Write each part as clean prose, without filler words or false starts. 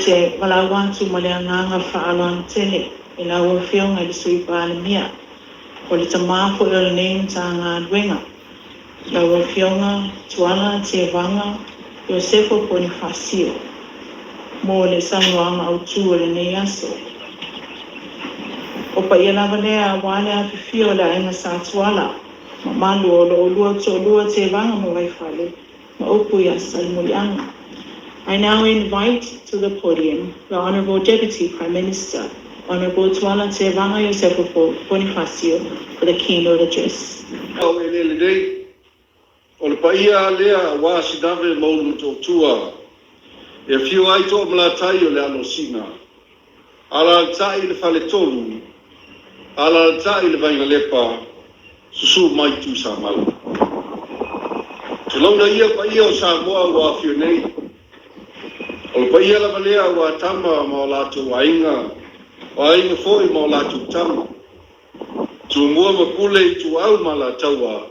te malawantu maleanganga whaalan tene I la ua whionga I sui pālemia. O le tamāko I le nei ta ngā duenga. La ua whionga tuala te vanga Iosefo Bonifacio. Mo le sanuanga au tu le nei aso. O pa ia lava lea wale a whiwhio la inga sa tuala. Ma malu o lo olua to olua te vanga mo waifale. Ma opu ia salmulianga. I now invite to the podium the Honourable Deputy Prime Minister, Honourable Tuala Te Vanga Iosefo Bonifacio, for the keynote address. O le paia lea wa sidave maulu to tua. E fiu ai to malatai o le alosina. Ala tai le fale tolu. Ala tai le vainga lepa. Susu mai tu sa malu. Te launa ia paia o sa moa wa fiu nei. O le paia la valea wa tama ma o lātou ainga. O ainga foi ma o lātou tama. Tu mua makule I tu au ma la taua.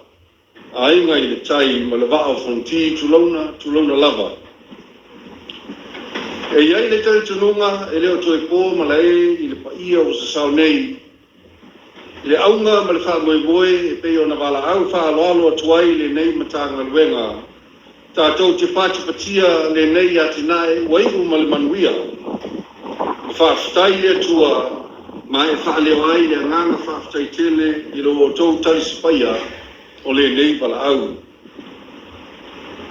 Ainga I le tai ma le vaa fonti tu launa lava. E iai le tau tununga e leo toi pō ma la I le paia o sa sau nei. I le aunga ma le wha moe e pei o na wala au wha aloalo atuai le nei matanga luenga. Tātou te pāti patia le nei ati nae wairu ma le manuia. Whaafitai le tua ma e whaaleo ai le nganga whaafitai tele I lo o tau tarisipaya o le nei pala au.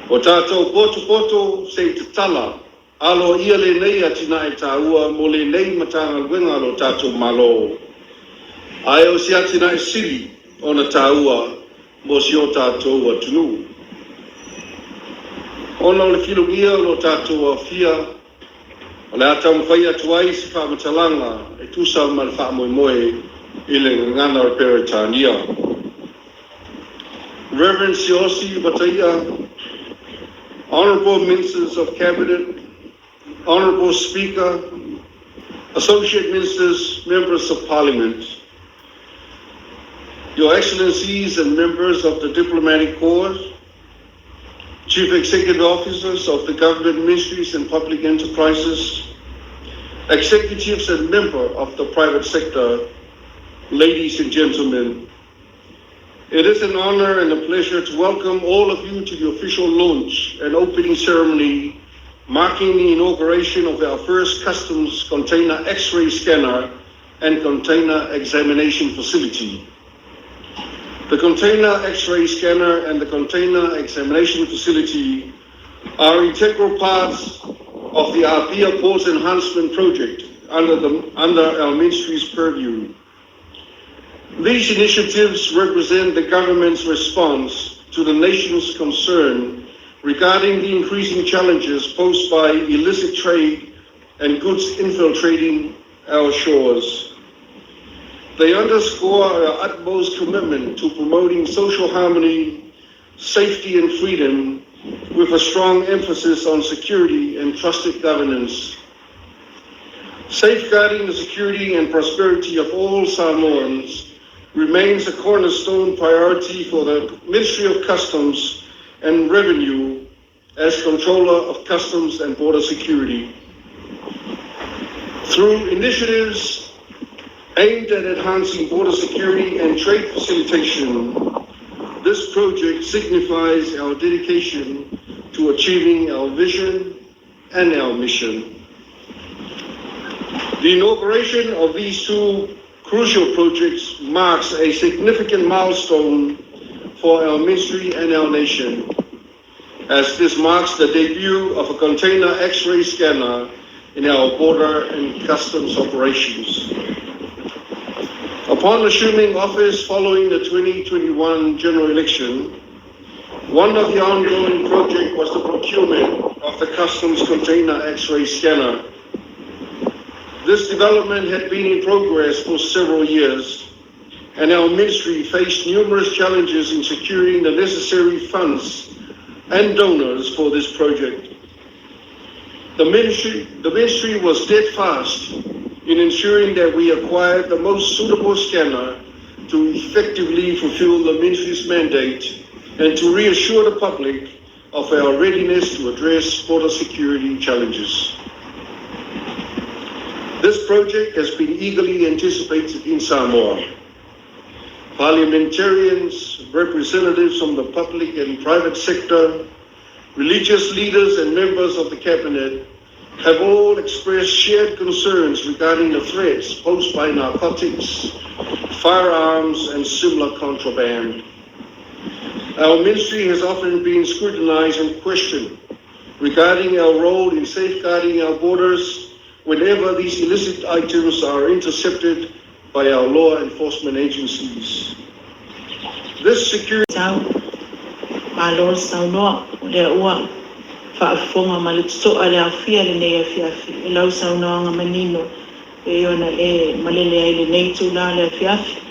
O tātou poto se te tala alo ia le nei ati nae tāua mo le nei matanga luenga lo tātou malo. Ai o si ati nae sili o na tāua mo si o tātou atunu. Ona o le filungia lo tātou a fia, o le atau mwhai atuai si whaamatalanga e tusa ma le whaamoemoe I le ngana o Peritania. Reverend Siosi Bataia, Honourable Ministers of Cabinet, Honourable Speaker, Associate Ministers, Members of Parliament, Your Excellencies and members of the Diplomatic Corps, Chief Executive Officers of the Government Ministries and Public Enterprises, Executives and members of the private sector, ladies and gentlemen, it is an honor and a pleasure to welcome all of you to the official launch and opening ceremony marking the inauguration of our first customs container X-ray scanner and container examination facility. The container X-ray scanner and the container examination facility are integral parts of the Apia Port Enhancement Project under our ministry's purview. These initiatives represent the government's response to the nation's concern regarding the increasing challenges posed by illicit trade and goods infiltrating our shores. They underscore our utmost commitment to promoting social harmony, safety and freedom with a strong emphasis on security and trusted governance. Safeguarding the security and prosperity of all Samoans remains a cornerstone priority for the Ministry of Customs and Revenue as Controller of Customs and Border Security. Through initiatives aimed at enhancing border security and trade facilitation, this project signifies our dedication to achieving our vision and our mission. The inauguration of these two crucial projects marks a significant milestone for our ministry and our nation, as this marks the debut of a container X-ray scanner in our border and customs operations. Upon assuming office following the 2021 general election, one of the ongoing projects was the procurement of the customs container X-ray scanner. This development had been in progress for several years, and our ministry faced numerous challenges in securing the necessary funds and donors for this project. The ministry was steadfast in ensuring that we acquired the most suitable scanner to effectively fulfill the ministry's mandate and to reassure the public of our readiness to address border security challenges. This project has been eagerly anticipated in Samoa. Parliamentarians, representatives from the public and private sector, religious leaders and members of the cabinet have all expressed shared concerns regarding the threats posed by narcotics, firearms, and similar contraband. Our ministry has often been scrutinized and questioned regarding our role in safeguarding our borders whenever these illicit items are intercepted by our law enforcement agencies. This security Malor saunoa le ua faafonga malutso ale afia le nei afiafi lau saunoa nga manino e ona e malele ai le nei tula le afiafi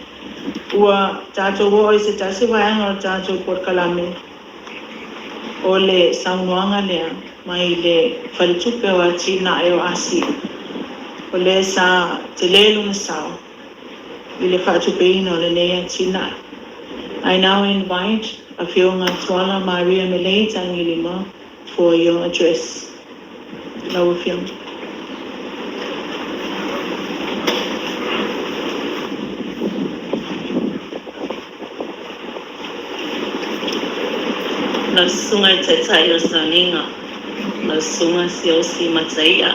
ua tato wo i se tasi waianga o tato por kalame o le saunoanga lea mai le falitupe o ati na e o asi o le sa te lelu na sao i le faatupe ina o le nei ati na. I now invite Afionga Tuala Maria Malay Tangilima for your address. Lawa Fiona. Na sunga Tatalaina Sauniga, na sunga siosi Mataya.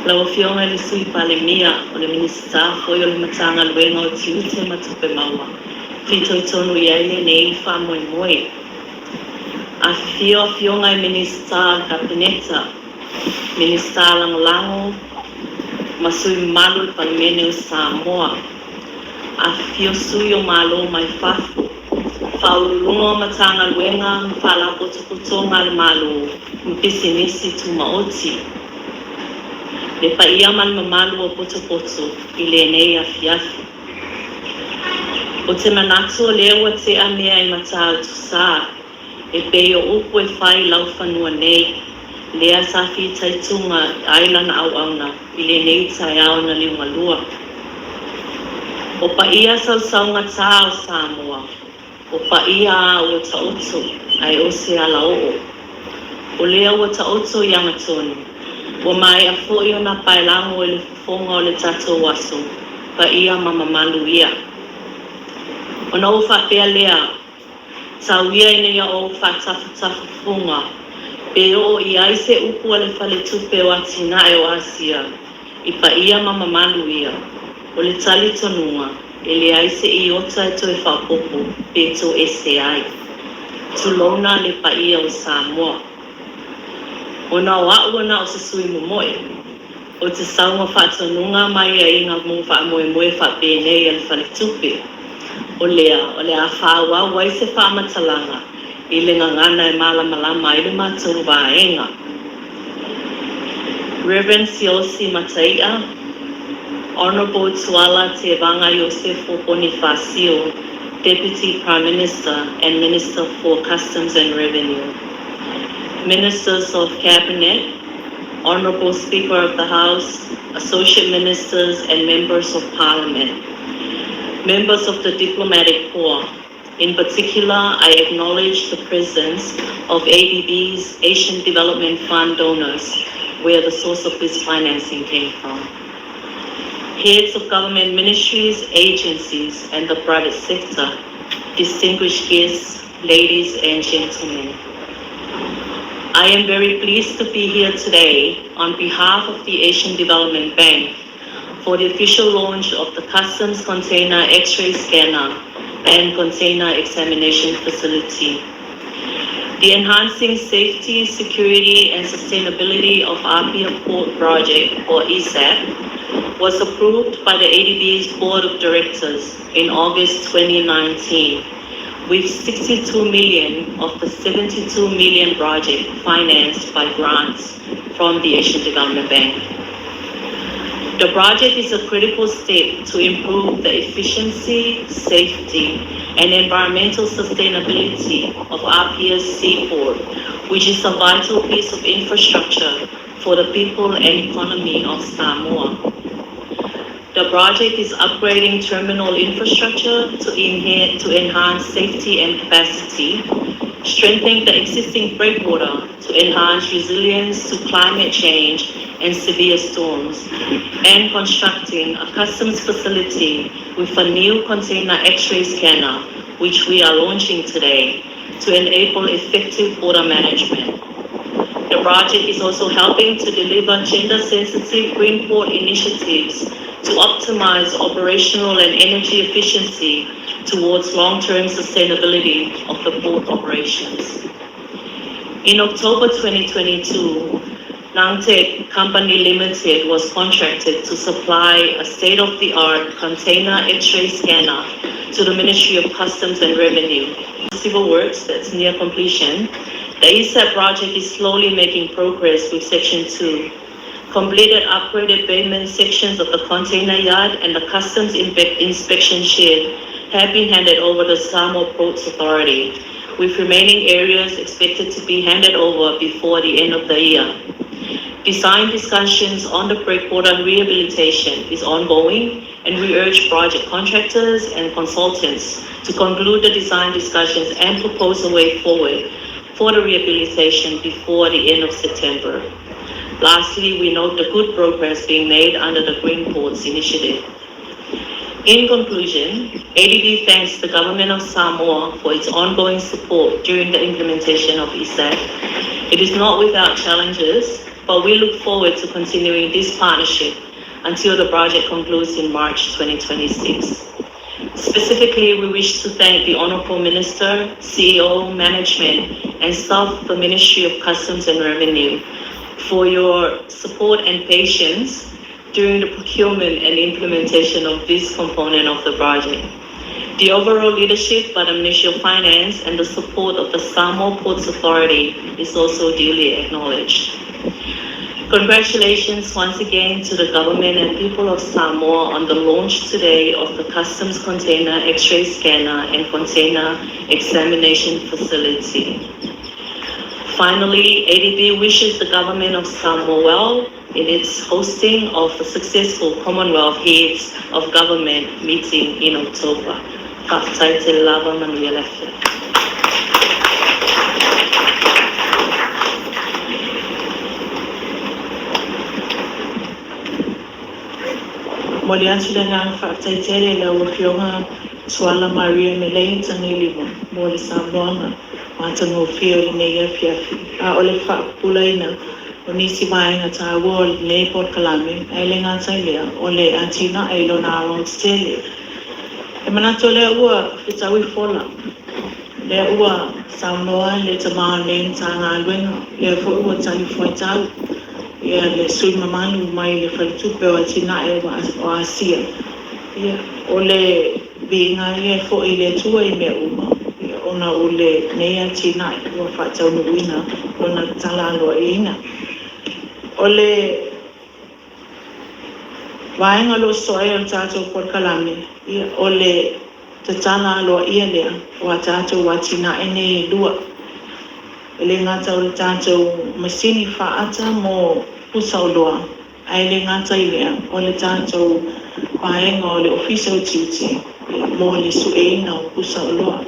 Lawa Fiona le sui palemia o le minista foi o le matanga luenga o tiute matupe maua. Fito tonu iaile nei fa moe moe. A fionga minista kabineta, minista lango masui malu palmene o Samoa. A fio sui o malo mai fafo. Faulungo matanga luenga fala potukutonga le malo mpisinisi tumaoti. Le pa ia man mamalu o potopoto ile nei afiafi. O te manatu o lewa te amea I mata tu sa e peo upu e whai lau whanua nei lea safi taitunga ailana au auna I le nei tai auna liunga lua. O pa ia sausaunga tā o Samoa, o pa ia o ta oto ai o se ala oo. O lea o ta oto yanga tonu, o mai a fo o na pailango e le fufonga o le tato waso, pa ia mamamalu ia. O na o whapea lea, tauia ina ia o whatafu funga, pe o I aise upu ale whale tupe o atina e o Asia, I pa ia mamamalu ia, o le tali tonua, e le aise I ota e to e whapopo, pe to e se ai. Tulona le pa ia o Samoa. O na o na o se sui momoe, o te saunga whatonunga mai a inga mo wha moe moe whapene ale whale tupe. O lea whaua wai se whaamatalanga I le ngangana e malamalama I le mātou waenga. Reverend Siosi Mataia, Honorable Tuala Te Vanga Yosefo Bonifacio, Deputy Prime Minister and Minister for Customs and Revenue. Ministers of Cabinet, Honorable Speaker of the House, Associate Ministers and Members of Parliament. Members of the Diplomatic Corps. In particular, I acknowledge the presence of ADB's Asian Development Fund donors, where the source of this financing came from. Heads of government ministries, agencies, and the private sector, distinguished guests, ladies and gentlemen. I am very pleased to be here today on behalf of the Asian Development Bank for the official launch of the Customs Container X-ray Scanner and Container Examination Facility. The Enhancing Safety, Security and Sustainability of Apia Port Project, or ESAP, was approved by the ADB's Board of Directors in August 2019, with 62 million of the 72 million project financed by grants from the Asian Development Bank. The project is a critical step to improve the efficiency, safety, and environmental sustainability of Apia's seaport, which is a vital piece of infrastructure for the people and economy of Samoa. The project is upgrading terminal infrastructure to enhance safety and capacity, strengthening the existing breakwater to enhance resilience to climate change and severe storms, and constructing a customs facility with a new container X-ray scanner, which we are launching today to enable effective border management. The project is also helping to deliver gender-sensitive green port initiatives to optimize operational and energy efficiency towards long-term sustainability of the port operations. In October 2022, Nangtek Company Limited was contracted to supply a state-of-the-art container X-ray scanner to the Ministry of Customs and Revenue. Civil works that's near completion. The ESAP project is slowly making progress with Section 2. Completed upgraded pavement sections of the container yard and the customs inspection shed have been handed over to Samoa Ports Authority, with remaining areas expected to be handed over before the end of the year. Design discussions on the breakwater rehabilitation is ongoing, and we urge project contractors and consultants to conclude the design discussions and propose a way forward for the rehabilitation before the end of September. Lastly, we note the good progress being made under the Green Ports Initiative. In conclusion, ADB thanks the Government of Samoa for its ongoing support during the implementation of ESAT. It is not without challenges, but we look forward to continuing this partnership until the project concludes in March 2026. Specifically, we wish to thank the Honorable Minister, CEO, management, and staff of the Ministry of Customs and Revenue for your support and patience during the procurement and implementation of this component of the project. The overall leadership by the Ministry of Finance and the support of the Samoa Ports Authority is also duly acknowledged. Congratulations once again to the government and people of Samoa on the launch today of the Customs Container X-ray Scanner and Container Examination Facility. Finally, ADB wishes the government of Samoa well in its hosting of the successful Commonwealth Heads of Government meeting in October. Moliantu nang whakataitele la uwhionga Suala Maria Melei Tangilimo, Moli Samoa, Matango Fio Nea Fiafi, Ole Pulaina, Onisi Maina Tawol, Neport Kalami, Ailinga Tailia, Ole Antina, Ailona Stele. Emanatole Ua, Fitawi Fola, Le Ua, Samoa, Letama, Lane Tanga, Le Fu Tani Foitau, Le Sui Mamanu, my Faltupe, Tina, or Asia. Ole being a for ile tua I me uma ona ole nea tina wa fatau no ina ona talalo ina ole vaenga lo soya tato por kalame ole te talalo ile wa tato wa tina ene lua ele ngata ole tato masini faata mo pusauloa aile ngata ile ole tato vaenga ole official duty mo le suena o kusa Oloa.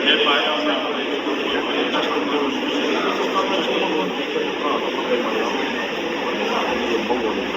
Thank you.